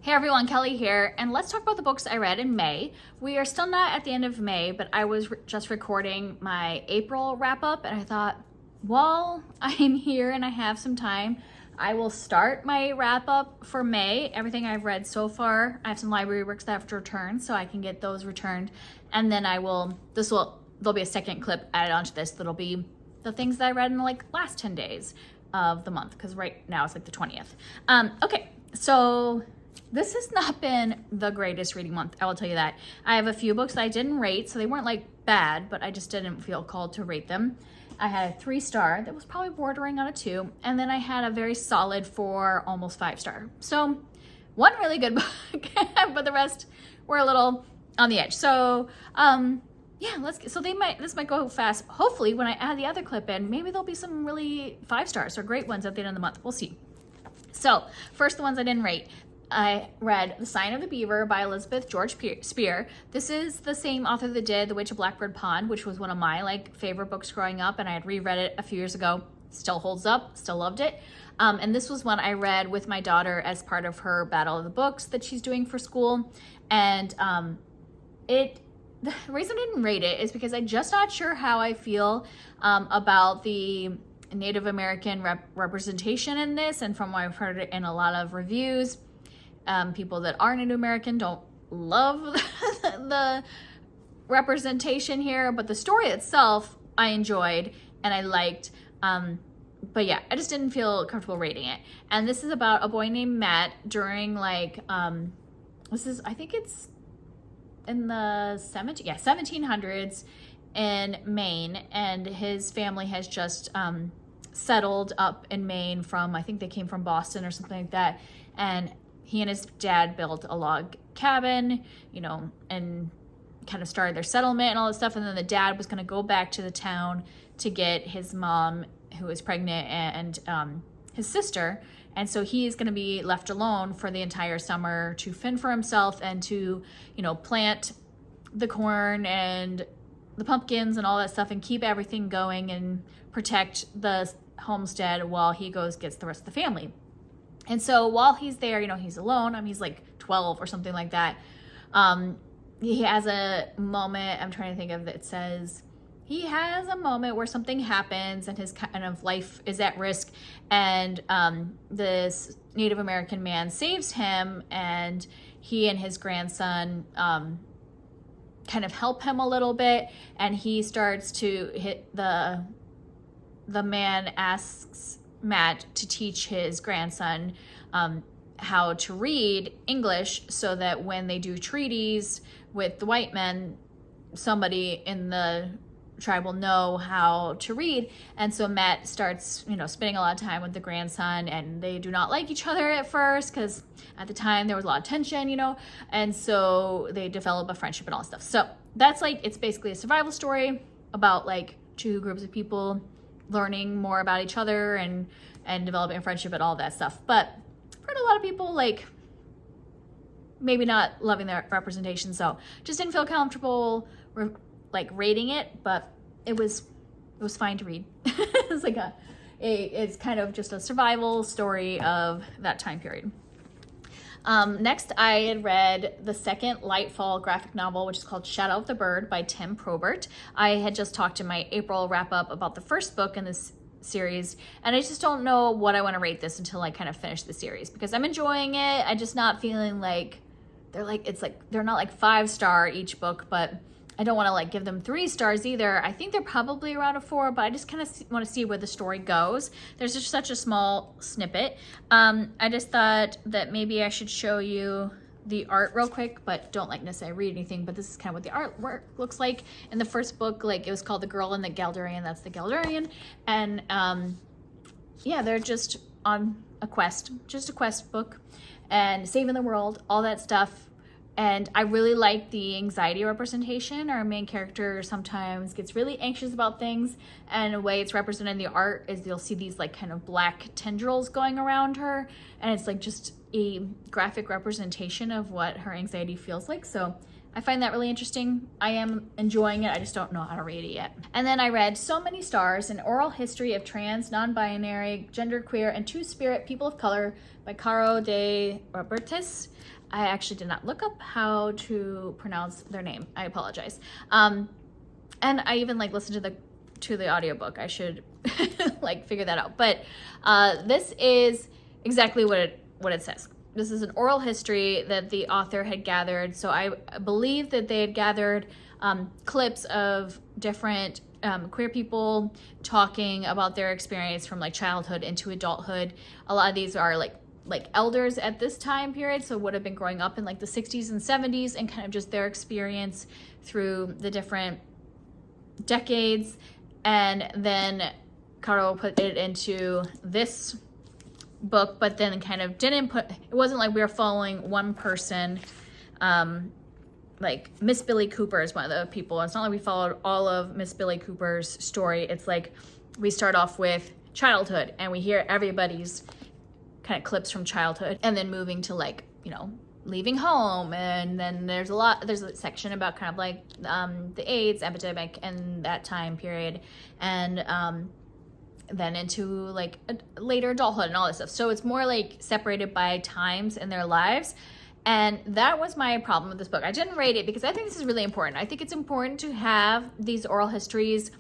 Hey everyone, Kelly here, and let's talk about the books I read in May. We are still not at the end of May, but I was just recording my April wrap up, and I thought, while I'm here and I have some time, I will start my wrap up for May, everything I've read so far. I have some library works that I have to return, so I can get those returned, and then there'll be a second clip added onto this that'll be the things that I read in the last 10 days of the month, because right now it's the 20th. Okay, so this has not been the greatest reading month, I will tell you that. I have a few books that I didn't rate, so they weren't bad, but I just didn't feel called to rate them. I had a 3-star that was probably bordering on a 2, and then I had a very solid 4, almost 5-star. So one really good book, but the rest were a little on the edge. So yeah, this might go fast. Hopefully when I add the other clip in, maybe there'll be some really 5-stars or great ones at the end of the month. We'll see. So first, the ones I didn't rate. I read The Sign of the Beaver by Elizabeth George Spear. This is the same author that did The Witch of Blackbird Pond, which was one of my favorite books growing up, and I had reread it a few years ago. Still holds up, still loved it. And this was one I read with my daughter as part of her Battle of the Books that she's doing for school. And the reason I didn't rate it is because I'm just not sure how I feel about the Native American representation in this, and from what I've heard it in a lot of reviews, people that are Native American don't love the representation here, but the story itself I enjoyed and I liked. But yeah, I just didn't feel comfortable rating it. And this is about a boy named Matt during I think it's in the 1700s in Maine, and his family has just settled up in Maine from, I think they came from Boston or something like that, and he and his dad built a log cabin, and kind of started their settlement and all this stuff. And then the dad was going to go back to the town to get his mom, who was pregnant, and his sister. And so he's going to be left alone for the entire summer to fend for himself and to, plant the corn and the pumpkins and all that stuff and keep everything going and protect the homestead while he gets the rest of the family. And so while he's there, he's alone. He's 12 or something like that. He has a moment, I'm trying to think of, that says he has a moment where something happens and his kind of life is at risk. And this Native American man saves him, and he and his grandson kind of help him a little bit. And he starts to hit the man asks Matt to teach his grandson how to read English, so that when they do treaties with the white men, somebody in the tribe will know how to read. And so Matt starts, spending a lot of time with the grandson, and they do not like each other at first because at the time there was a lot of tension, and so they develop a friendship and all that stuff. So that's it's basically a survival story about two groups of people learning more about each other and developing a friendship and all that stuff. But I've heard a lot of people maybe not loving their representation, so just didn't feel comfortable rating it, but it was fine to read. It's it's kind of just a survival story of that time period. Next, I had read the second Lightfall graphic novel, which is called Shadow of the Bird by Tim Probert. I had just talked in my April wrap-up about the first book in this series, and I just don't know what I want to rate this until I kind of finish the series, because I'm enjoying it. I'm just not feeling they're not 5-star each book, but I don't want to give them 3 stars either. I think they're probably around a 4, but I just kind of want to see where the story goes. There's just such a small snippet. I just thought that maybe I should show you the art real quick, but don't necessarily read anything. But this is kind of what the artwork looks like. In the first book, it was called The Girl and the Geldarian. That's the Geldarian. And yeah, they're just on a quest, just a quest book, and saving the world, all that stuff. And I really like the anxiety representation. Our main character sometimes gets really anxious about things, and the way it's represented in the art is you'll see these kind of black tendrils going around her, and it's just a graphic representation of what her anxiety feels like. So I find that really interesting. I am enjoying it. I just don't know how to read it yet. And then I read So Many Stars, An Oral History of Trans, Non-Binary, Genderqueer, and Two-Spirit People of Color by Caro de Robertis. I actually did not look up how to pronounce their name. I apologize. And I even like listened to the audiobook. I should like figure that out. But this is exactly what it says. This is an oral history that the author had gathered. So I believe that they had gathered clips of different queer people talking about their experience from like childhood into adulthood. A lot of these are like elders at this time period, so would have been growing up in like the 60s and 70s, and kind of just their experience through the different decades. And then Caro put it into this book, but then kind of didn't put, it wasn't like we were following one person. Like Miss Billy Cooper is one of the people. It's not like we followed all of Miss Billy Cooper's story. It's like we start off with childhood and we hear everybody's kind of clips from childhood, and then moving to like, you know, leaving home. And then there's a section about kind of like the AIDS epidemic and that time period, and then into like later adulthood and all this stuff. So it's more like separated by times in their lives. And that was my problem with this book. I didn't rate it because I think this is really important. I think it's important to have these oral histories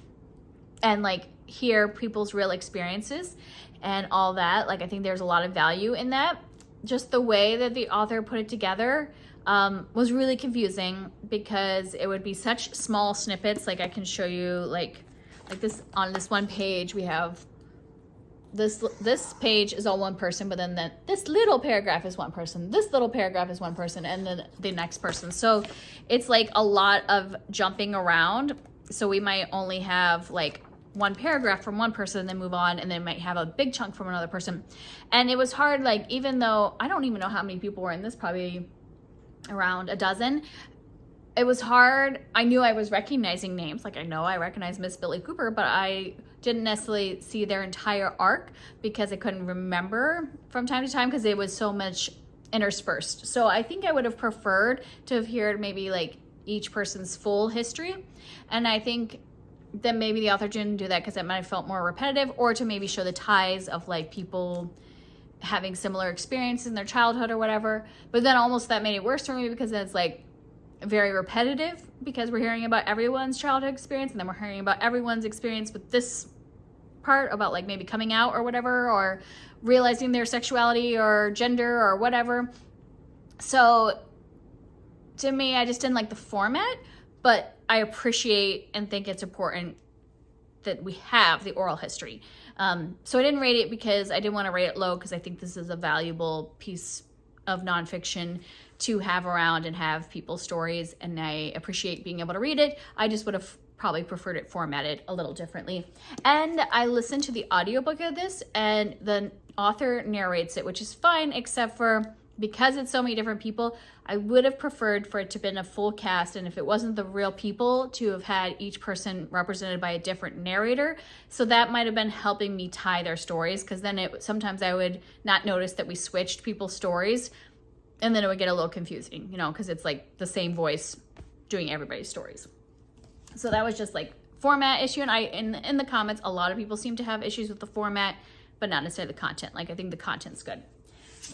and like hear people's real experiences and all that. Like, I think there's a lot of value in that. Just the way that the author put it together was really confusing, because it would be such small snippets. Like, I can show you like this on this one page. We have this page is all one person, but then this little paragraph is one person, this little paragraph is one person, and then the next person. So it's like a lot of jumping around. So we might only have like one paragraph from one person, then move on, and then might have a big chunk from another person. And it was hard, like, even though I don't even know how many people were in this, probably around a dozen. It was hard. I knew I was recognizing names. Like, I know I recognize Miss Billy Cooper, but I didn't necessarily see their entire arc because I couldn't remember from time to time because it was so much interspersed. So I think I would have preferred to have heard maybe like each person's full history. And I think then maybe the author didn't do that because it might have felt more repetitive, or to maybe show the ties of like people having similar experiences in their childhood or whatever. But then almost that made it worse for me, because then it's like very repetitive, because we're hearing about everyone's childhood experience, and then we're hearing about everyone's experience with this part about like maybe coming out or whatever, or realizing their sexuality or gender or whatever. So to me, I just didn't like the format, but I appreciate and think it's important that we have the oral history. So I didn't rate it because I didn't want to rate it low, because I think this is a valuable piece of nonfiction to have around and have people's stories, and I appreciate being able to read it. I just would have probably preferred it formatted a little differently. And I listened to the audiobook of this, and the author narrates it, which is fine, except for because it's so many different people, I would have preferred for it to have been a full cast, and if it wasn't the real people, to have had each person represented by a different narrator. So that might have been helping me tie their stories, because then sometimes I would not notice that we switched people's stories, and then it would get a little confusing, you know, because it's like the same voice doing everybody's stories. So that was just like format issue, and in the comments, a lot of people seem to have issues with the format, but not necessarily the content. Like, I think the content's good.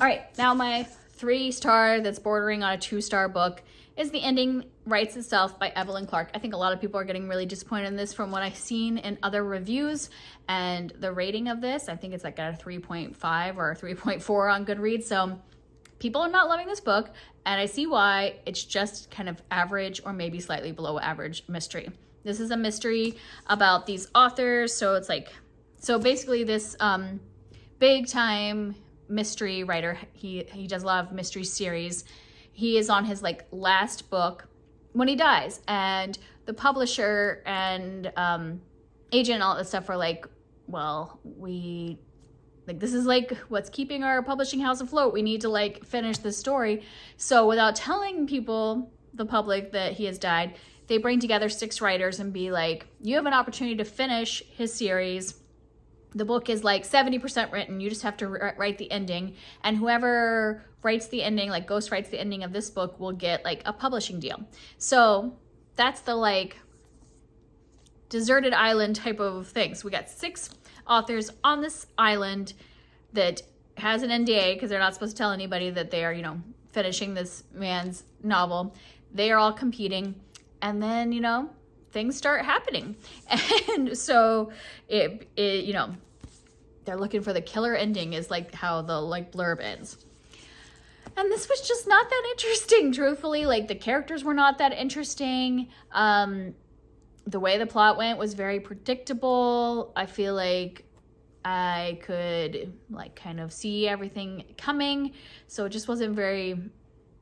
All right, now my 3-star that's bordering on a 2-star book is The Ending Writes Itself by Evelyn Clark. I think a lot of people are getting really disappointed in this from what I've seen in other reviews, and the rating of this, I think it's like a 3.5 or 3.4 on Goodreads. So people are not loving this book, and I see why. It's just kind of average or maybe slightly below average mystery. This is a mystery about these authors. So it's like, so basically this big time mystery writer, he does a lot of mystery series. He is on his like last book when he dies, and the publisher and agent and all that stuff are like, well, this is like what's keeping our publishing house afloat. We need to like finish this story. So without telling people, the public, that he has died, they bring together 6 writers and be like, you have an opportunity to finish his series the book is like 70% written. You just have to write the ending. And whoever writes the ending, like ghost writes the ending of this book, will get like a publishing deal. So that's the like deserted island type of thing. So we got 6 authors on this island that has an NDA because they're not supposed to tell anybody that they are, you know, finishing this man's novel. They are all competing. And then, you know, things start happening. And so it you know, they're looking for the killer ending is like how the like blurb ends. And this was just not that interesting, truthfully. Like the characters were not that interesting. The way the plot went was very predictable. I feel like I could like kind of see everything coming. So it just wasn't very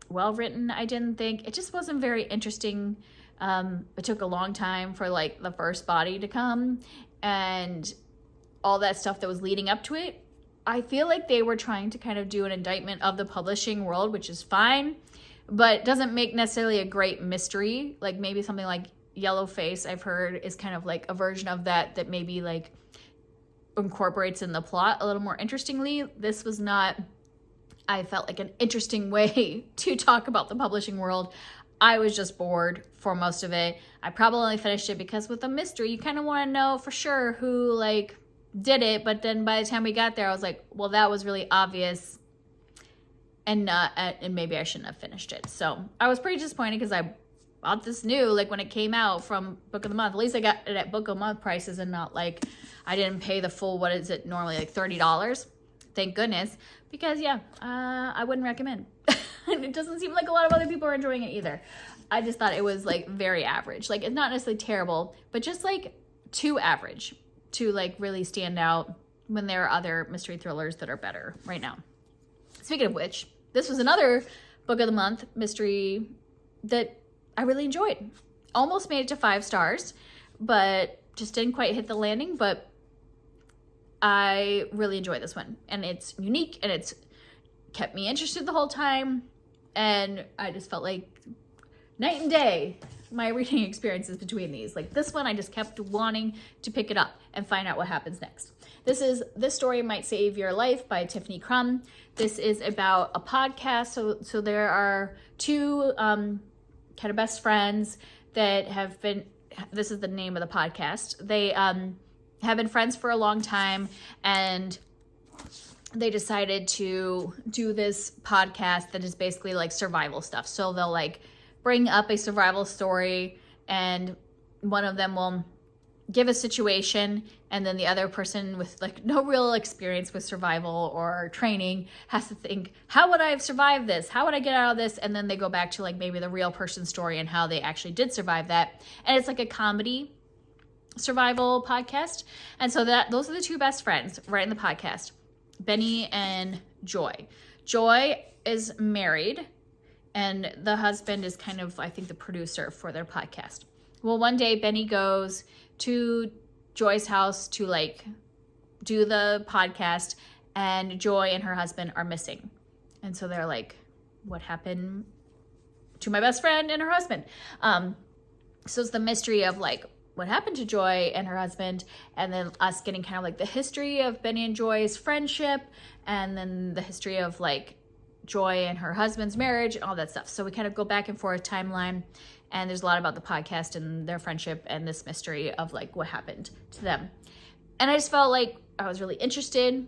well written, I didn't think. It just wasn't very interesting. It took a long time for like the first body to come and all that stuff that was leading up to it. I feel like they were trying to kind of do an indictment of the publishing world, which is fine, but doesn't make necessarily a great mystery. Like maybe something like Yellowface, I've heard, is kind of like a version of that maybe like incorporates in the plot a little more interestingly. This was not, I felt like, an interesting way to talk about the publishing world. I was just bored for most of it. I probably only finished it because with a mystery, you kind of want to know for sure who like did it. But then by the time we got there, I was like, well, that was really obvious, and maybe I shouldn't have finished it. So I was pretty disappointed because I bought this new, like when it came out from Book of the Month. At least I got it at Book of the Month prices and not like I didn't pay the full, what is it normally, like $30. Thank goodness, because yeah, I wouldn't recommend. It doesn't seem like a lot of other people are enjoying it either. I just thought it was like very average. Like it's not necessarily terrible, but just like too average to like really stand out when there are other mystery thrillers that are better right now. Speaking of which, this was another Book of the Month mystery that I really enjoyed. Almost made it to 5 stars, but just didn't quite hit the landing. But I really enjoyed this one, and it's unique, and it's kept me interested the whole time. And I just felt like night and day, my reading experiences between these. Like this one, I just kept wanting to pick it up and find out what happens next. This Story Might Save Your Life by Tiffany Crum. This is about a podcast. So there are 2 kind of best friends that have been, this is the name of the podcast. They have been friends for a long time, and they decided to do this podcast that is basically like survival stuff. So they'll like bring up a survival story, and one of them will give a situation, and then the other person with like no real experience with survival or training has to think, how would I have survived this? How would I get out of this? And then they go back to like maybe the real person's story and how they actually did survive that. And it's like a comedy survival podcast. And so those are the 2 best friends right in the podcast, Benny and Joy. Joy is married, and the husband is kind of, I think, the producer for their podcast. Well, one day Benny goes to Joy's house to like do the podcast, and Joy and her husband are missing. And so they're like, what happened to my best friend and her husband? So it's the mystery of like what happened to Joy and her husband, and then us getting kind of like the history of Benny and Joy's friendship, and then the history of like Joy and her husband's marriage and all that stuff. So we kind of go back and forth timeline, and there's a lot about the podcast and their friendship and this mystery of like what happened to them. And I just felt like I was really interested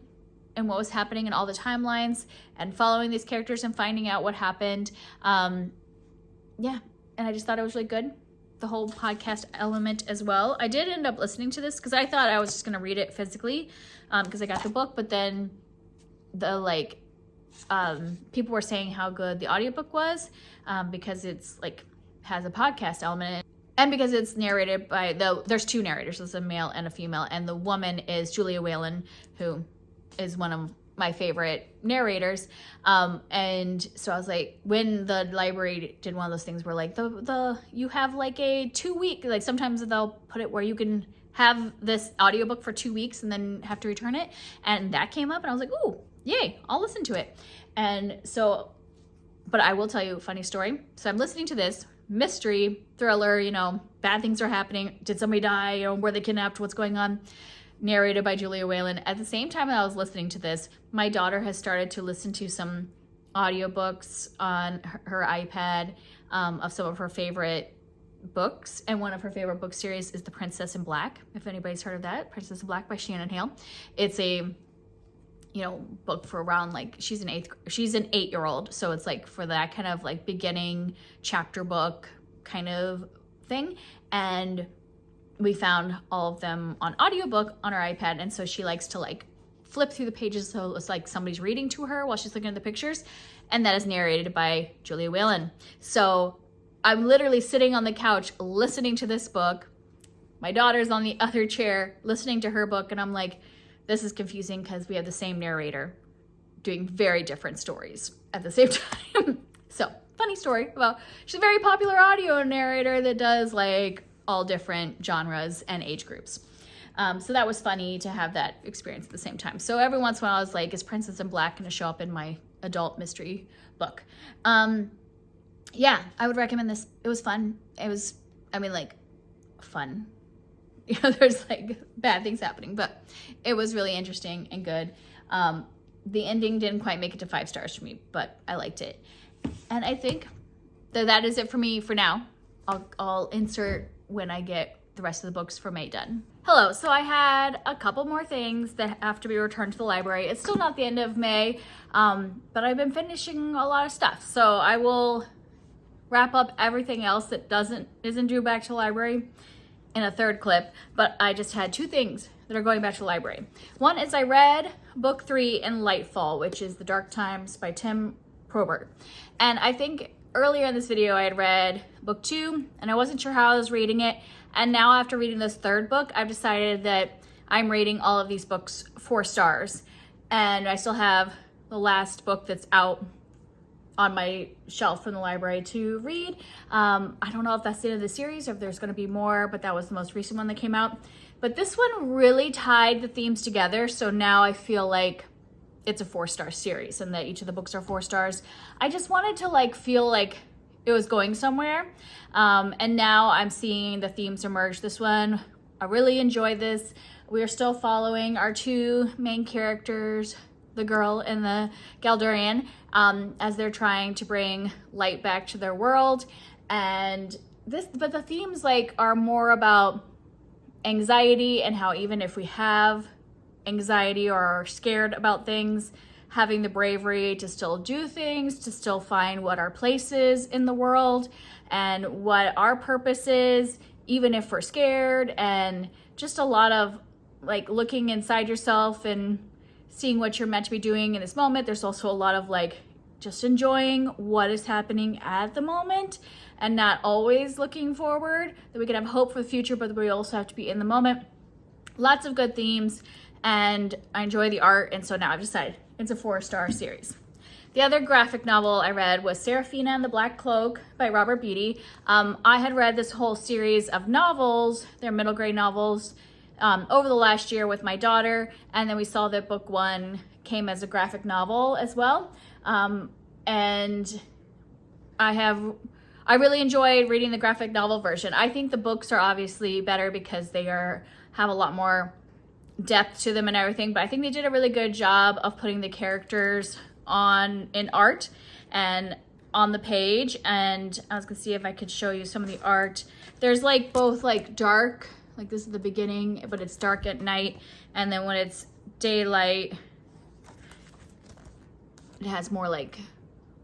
in what was happening in all the timelines and following these characters and finding out what happened. Yeah, and I just thought it was really good. The whole podcast element as well. I did end up listening to this because I thought I was just going to read it physically because I got the book, but then the like people were saying how good the audiobook was because it's like has a podcast element in it. And because it's narrated by there's 2 narrators, there's a male and a female, and the woman is Julia Whelan, who is one of my favorite narrators. And so I was like, when the library did one of those things where like you have like a 2-week, like sometimes they'll put it where you can have this audiobook for 2 weeks and then have to return it. And that came up and I was like, ooh, yay, I'll listen to it. And so, but I will tell you a funny story. So I'm listening to this mystery thriller, you know, bad things are happening. Did somebody die? You know, were they kidnapped? What's going on? narrated by Julia Whelan. At the same time that I was listening to this, my daughter has started to listen to some audiobooks on her iPad of some of her favorite books, and one of her favorite book series is The Princess in Black. If anybody's heard of that, Princess in Black by Shannon Hale. It's a book for around, like, she's an 8-year-old, so it's like for that kind of like beginning chapter book kind of thing. And we found all of them on audiobook on her iPad, and so she likes to like flip through the pages so it's like somebody's reading to her while she's looking at the pictures, and that is narrated by Julia Whelan. So I'm literally sitting on the couch listening to this book. My daughter's on the other chair listening to her book, and I'm like, this is confusing because we have the same narrator doing very different stories at the same time. So, funny story about, she's a very popular audio narrator that does like all different genres and age groups. So that was funny to have that experience at the same time. So every once in a while I was like, is Princess in Black gonna show up in my adult mystery book? Yeah, I would recommend this. It was fun. It was, fun. There's like bad things happening, but it was really interesting and good. The ending didn't quite make it to 5 stars for me, but I liked it. And I think that is it for me for now. I'll insert when I get the rest of the books for May done. Hello, so I had a couple more things that have to be returned to the library. It's still not the end of May, but I've been finishing a lot of stuff. So I will wrap up everything else that isn't due back to the library in a third clip, but I just had 2 things that are going back to the library. One is I read book 3 in Lightfall, which is The Dark Times by Tim Probert. And I think earlier in this video I had read book 2 and I wasn't sure how I was reading it. And now after reading this 3rd book, I've decided that I'm rating all of these books 4 stars. And I still have the last book that's out on my shelf from the library to read. I don't know if that's the end of the series or if there's gonna be more, but that was the most recent one that came out. But this one really tied the themes together, so now I feel like it's a 4-star series and that each of the books are 4 stars. I just wanted to like feel like it was going somewhere. And now I'm seeing the themes emerge. This one, I really enjoyed this. We are still following our 2 main characters, the girl and the Galdurian, as they're trying to bring light back to their world. But the themes like are more about anxiety and how even if we have anxiety or are scared about things, having the bravery to still do things, to still find what our place is in the world and what our purpose is, even if we're scared, and just a lot of like looking inside yourself and seeing what you're meant to be doing in this moment. There's also a lot of like just enjoying what is happening at the moment and not always looking forward, that we can have hope for the future, but we also have to be in the moment. Lots of good themes, and I enjoy the art, and so now I've decided it's a 4-star series. The other graphic novel I read was Seraphina and the Black Cloak by Robert Beatty. I had read this whole series of novels, they're middle grade novels, over the last year with my daughter, and then we saw that book 1 came as a graphic novel as well. And I really enjoyed reading the graphic novel version. I think the books are obviously better because they have a lot more depth to them and everything, but I think they did a really good job of putting the characters in art and on the page. And I was gonna see if I could show you some of the art. There's like both like dark, like this is the beginning, but it's dark at night, and then when it's daylight it has more like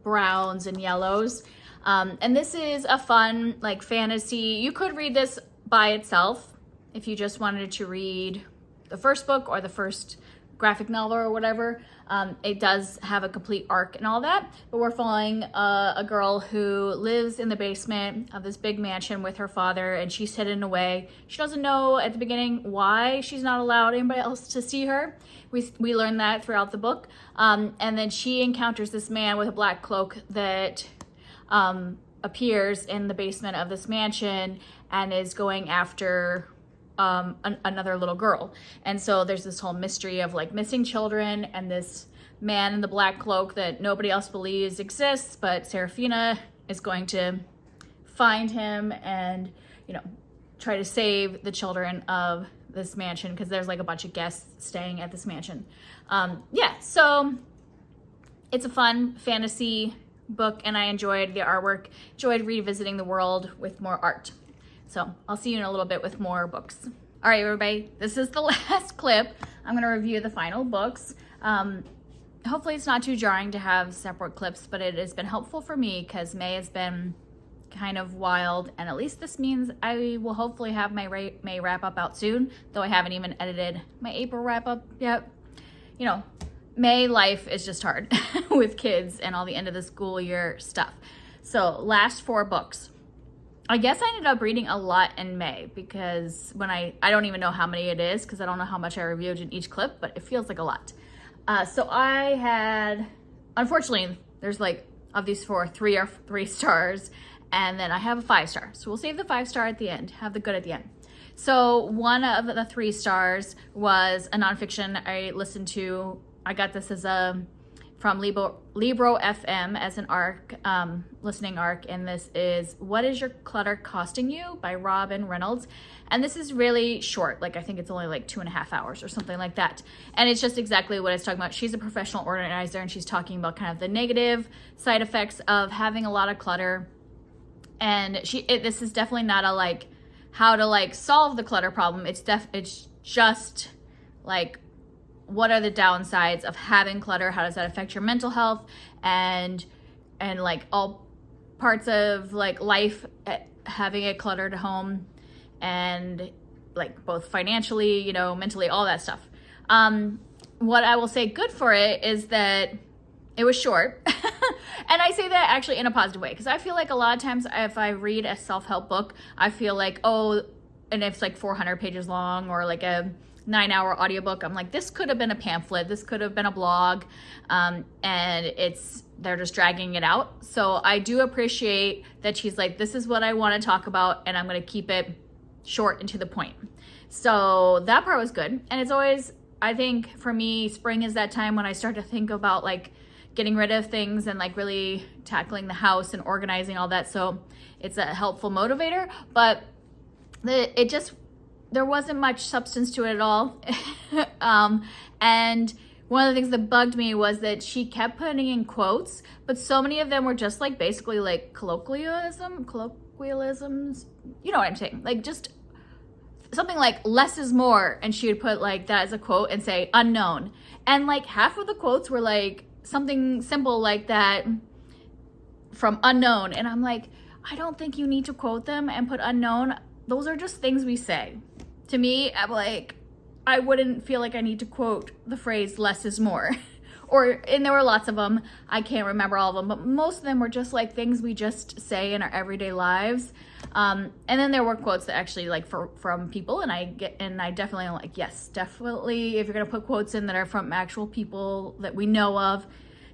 browns and yellows. And this is a fun like fantasy. You could read this by itself if you just wanted to read the first book or the first graphic novel or whatever. It does have a complete arc and all that, but we're following a girl who lives in the basement of this big mansion with her father, and she's hidden away. She doesn't know at the beginning why she's not allowed anybody else to see her. We learn that throughout the book. And then she encounters this man with a black cloak that appears in the basement of this mansion and is going after another little girl. And so there's this whole mystery of like missing children and this man in the black cloak that nobody else believes exists, but Seraphina is going to find him and, you know, try to save the children of this mansion because there's like a bunch of guests staying at this mansion. Yeah, so it's a fun fantasy book and I enjoyed the artwork, enjoyed revisiting the world with more art. So I'll see you in a little bit with more books. All right, everybody, this is the last clip. I'm gonna review the final books. Hopefully it's not too jarring to have separate clips, but it has been helpful for me because May has been kind of wild, and at least this means I will hopefully have my May wrap up out soon, though I haven't even edited my April wrap up yet. You know, May life is just hard with kids and all the end of the school year stuff. So last 4 books. I guess I ended up reading a lot in May because when I don't even know how many it is because I don't know how much I reviewed in each clip, but it feels like a lot. So I had, unfortunately, there's like, of these 4, 3 are 3 stars, and then I have a 5-star. So we'll save the 5-star at the end, have the good at the end. So one of the 3 stars was a nonfiction I listened to. I got this as from Libro FM as an listening arc, and this is What Is Your Clutter Costing You by Robin Reynolds. And this is really short, like I think it's only like 2.5 hours or something like that. And it's just exactly what it's talking about. She's a professional organizer and she's talking about kind of the negative side effects of having a lot of clutter. And this is definitely not a like how to like solve the clutter problem. It's just like, what are the downsides of having clutter? How does that affect your mental health and like all parts of like life, having it cluttered at home, and like both financially, you know, mentally, all that stuff. What I will say good for it is that it was short. And I say that actually in a positive way because I feel like a lot of times if I read a self-help book, I feel like, oh, and it's like 400 pages long or like a 9-hour audiobook, I'm like, this could have been a pamphlet, this could have been a blog, and they're just dragging it out. So I do appreciate that she's like, this is what I want to talk about and I'm going to keep it short and to the point. So that part was good. And it's always, I think for me, spring is that time when I start to think about like getting rid of things and like really tackling the house and organizing all that. So it's a helpful motivator, but there wasn't much substance to it at all. And one of the things that bugged me was that she kept putting in quotes, but so many of them were just like basically like colloquialisms, you know what I'm saying? Like just something like less is more. And she would put like that as a quote and say unknown. And like half of the quotes were like something simple like that from unknown. And I'm like, I don't think you need to quote them and put unknown. Those are just things we say. To me, I'm like, I wouldn't feel like I need to quote the phrase less is more. And there were lots of them. I can't remember all of them, but most of them were just like things we just say in our everyday lives. And then there were quotes that actually like from people, and I definitely am like, yes, definitely. If you're gonna put quotes in that are from actual people that we know of,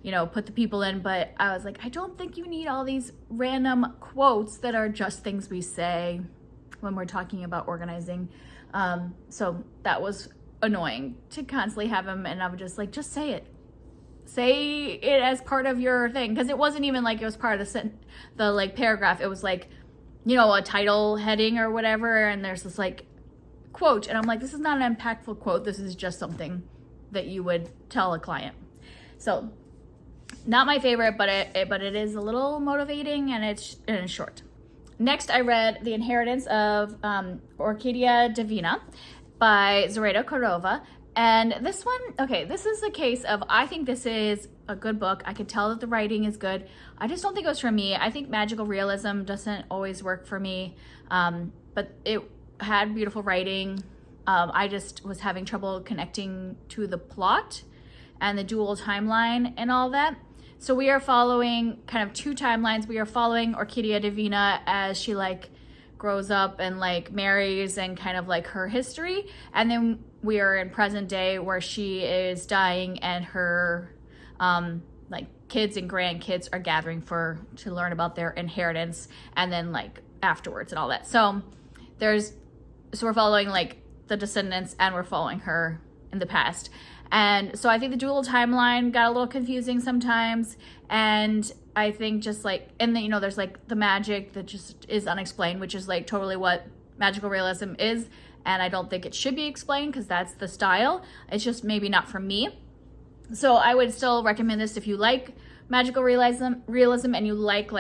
you know, put the people in. But I was like, I don't think you need all these random quotes that are just things we say when we're talking about organizing. So that was annoying to constantly have them, and I would just like, just say it. Say it as part of your thing, because it wasn't even like it was part of the like paragraph. It was like, you know, a title heading or whatever, and there's this like quote, and I'm like, this is not an impactful quote. This is just something that you would tell a client. So not my favorite, but it is a little motivating, and it's short. Next, I read The Inheritance of Orquídea Divina by Zoraida Cordova. And this one, okay, this is a case of, I think this is a good book. I could tell that the writing is good. I just don't think it was for me. I think magical realism doesn't always work for me, but it had beautiful writing. I just was having trouble connecting to the plot and the dual timeline and all that. So we are following kind of 2 timelines. We are following Orquídea Divina as she like grows up and like marries and kind of like her history. And then we are in present day where she is dying and her like kids and grandkids are gathering to learn about their inheritance, and then like afterwards and all that. So we're following like the descendants, and we're following her in the past. And so I think the dual timeline got a little confusing sometimes. And I think just like, and then, you know, there's like the magic that just is unexplained, which is like totally what magical realism is. and I don't think it should be explained because that's the style. It's just maybe not for me. So I would still recommend this if you like magical realism and you like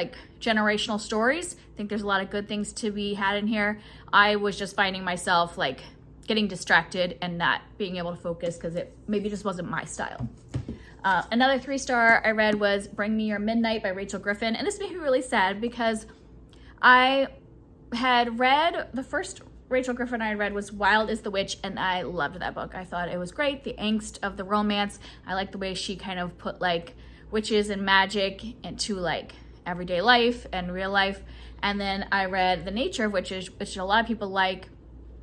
generational stories. I think there's a lot of good things to be had in here. I was just finding myself like getting distracted and not being able to focus because it maybe just wasn't my style. Another 3-star I read was Bring Me Your Midnight by Rachel Griffin. And this made me really sad because I had read, the first Rachel Griffin I had read was Wild is the Witch, and I loved that book. I thought it was great. The angst of the romance. I like the way she kind of put like witches and magic into like everyday life and real life. And then I read The Nature of Witches, which a lot of people like,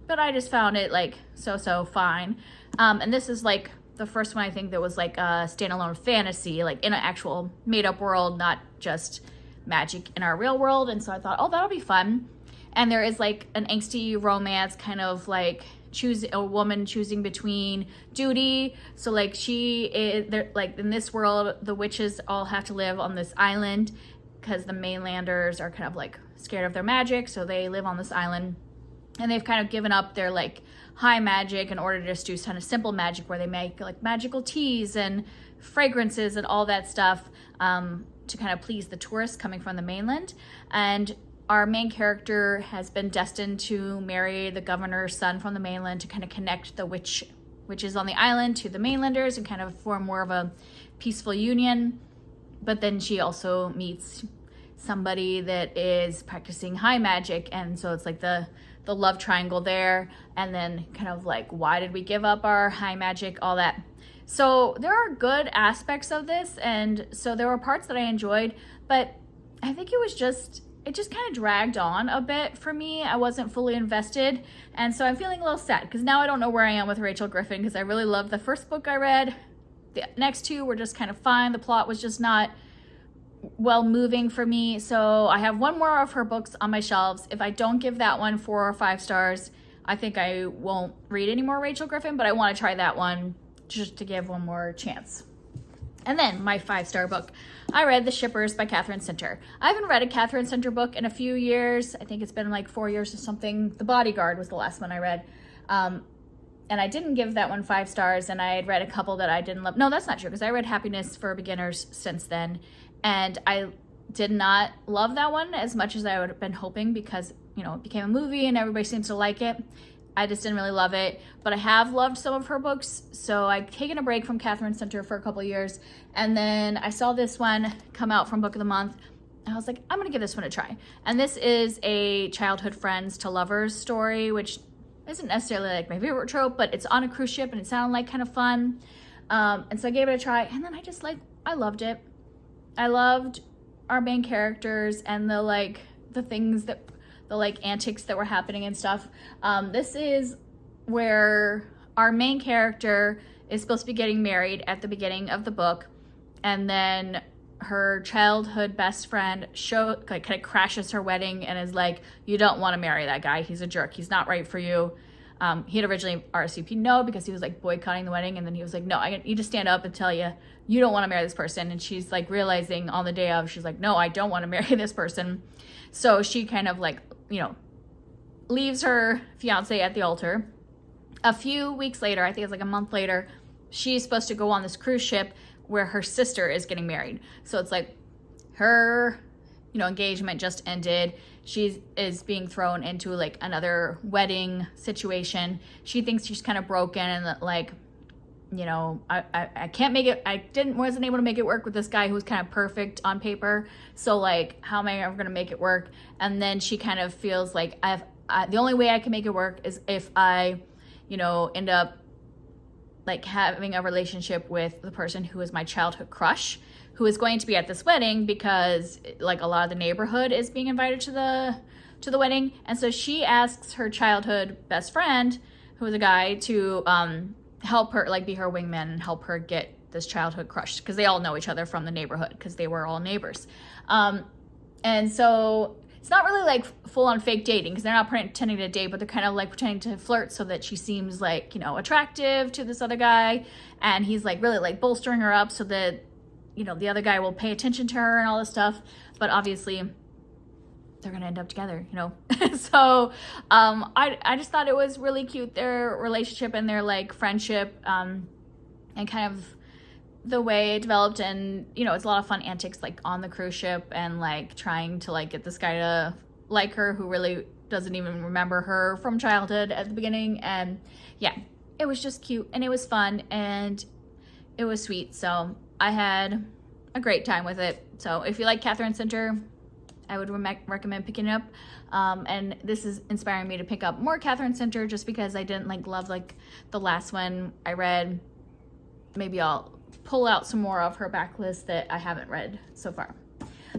but I just found it like so fine. And this is like the first one I think that was like a standalone fantasy, like in an actual made-up world, not just magic in our real world. And so I thought, oh, that'll be fun. And there is like an angsty romance, kind of like a woman choosing between duty. So like they're like in this world, the witches all have to live on this island because the mainlanders are kind of like scared of their magic. So they live on this island, and they've kind of given up their like high magic in order to just do kind of simple magic where they make like magical teas and fragrances and all that stuff to kind of please the tourists coming from the mainland. And our main character has been destined to marry the governor's son from the mainland to kind of connect the witches on the island to the mainlanders and kind of form more of a peaceful union. But then she also meets somebody that is practicing high magic, and so it's like the love triangle there, and then kind of like, why did we give up our high magic, all that. So there are good aspects of this, and so there were parts that I enjoyed, but I think it just kind of dragged on a bit for me. I wasn't fully invested, and so I'm feeling a little sad because now I don't know where I am with Rachel Griffin, because I really loved the first book I read. The next two were just kind of fine. The plot was just not well moving for me. So I have one more of her books on my shelves. If I don't give that one 4 or 5 stars, I think I won't read any more Rachel Griffin, but I want to try that one just to give one more chance. And then my 5-star book, I read The Shippers by Catherine Sinter. I haven't read a Catherine Sinter book in a few years. I think it's been like 4 years or something. The Bodyguard was the last one I read. And I didn't give that one 5 stars, and I had read a couple that I didn't love. No, that's not true, because I read Happiness for Beginners since then, and I did not love that one as much as I would have been hoping, because, you know, it became a movie and everybody seems to like it. I just didn't really love it, but I have loved some of her books, so I've taken a break from Catherine Sinter for a couple of years, and then I saw this one come out from Book of the Month, and I was like, I'm gonna give this one a try. And this is a childhood friends to lovers story, which isn't necessarily like my favorite trope, but it's on a cruise ship and it sounded like kind of fun. And so I gave it a try, and then I loved it. I loved our main characters and the things that, the antics that were happening and stuff. This is where our main character is supposed to be getting married at the beginning of the book, and then her childhood best friend kind of crashes her wedding and is like, you don't want to marry that guy. He's a jerk. He's not right for you. He had originally RSVP'd no because he was like boycotting the wedding. And then he was like, no, I need to stand up and tell you, you don't want to marry this person. And she's like realizing on the day of, she's like, no, I don't want to marry this person. So she kind of like, you know, leaves her fiance at the altar. A few weeks later, I think it's like a month later, she's supposed to go on this cruise ship where her sister is getting married. So it's like her, you know, engagement just ended. She is being thrown into like another wedding situation. She thinks she's kind of broken and that, like, you know, I can't make it. Wasn't able to make it work with this guy who's kind of perfect on paper. So like, how am I ever gonna make it work? And then she kind of feels like the only way I can make it work is if I, you know, end up like having a relationship with the person who is my childhood crush, who is going to be at this wedding because like a lot of the neighborhood is being invited to the wedding. And so she asks her childhood best friend, who is a guy, to help her, like be her wingman and help her get this childhood crush, because they all know each other from the neighborhood because they were all neighbors. And so it's not really like full-on fake dating, because they're not pretending to date, but they're kind of like pretending to flirt so that she seems like, you know, attractive to this other guy, and he's like really like bolstering her up so that, you know, the other guy will pay attention to her and all this stuff. But obviously they're gonna end up together, you know? So I just thought it was really cute, their relationship and their like friendship, and kind of the way it developed. And you know, it's a lot of fun antics like on the cruise ship, and like trying to like get this guy to like her who really doesn't even remember her from childhood at the beginning. And yeah, it was just cute and it was fun and it was sweet. So I had a great time with it. So if you like Catherine Center, I would recommend picking it up. And this is inspiring me to pick up more Catherine Center, just because I didn't like love like the last one I read. Maybe I'll pull out some more of her backlist that I haven't read so far.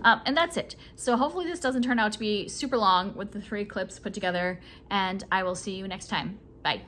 And that's it. So hopefully this doesn't turn out to be super long with the 3 clips put together, and I will see you next time. Bye.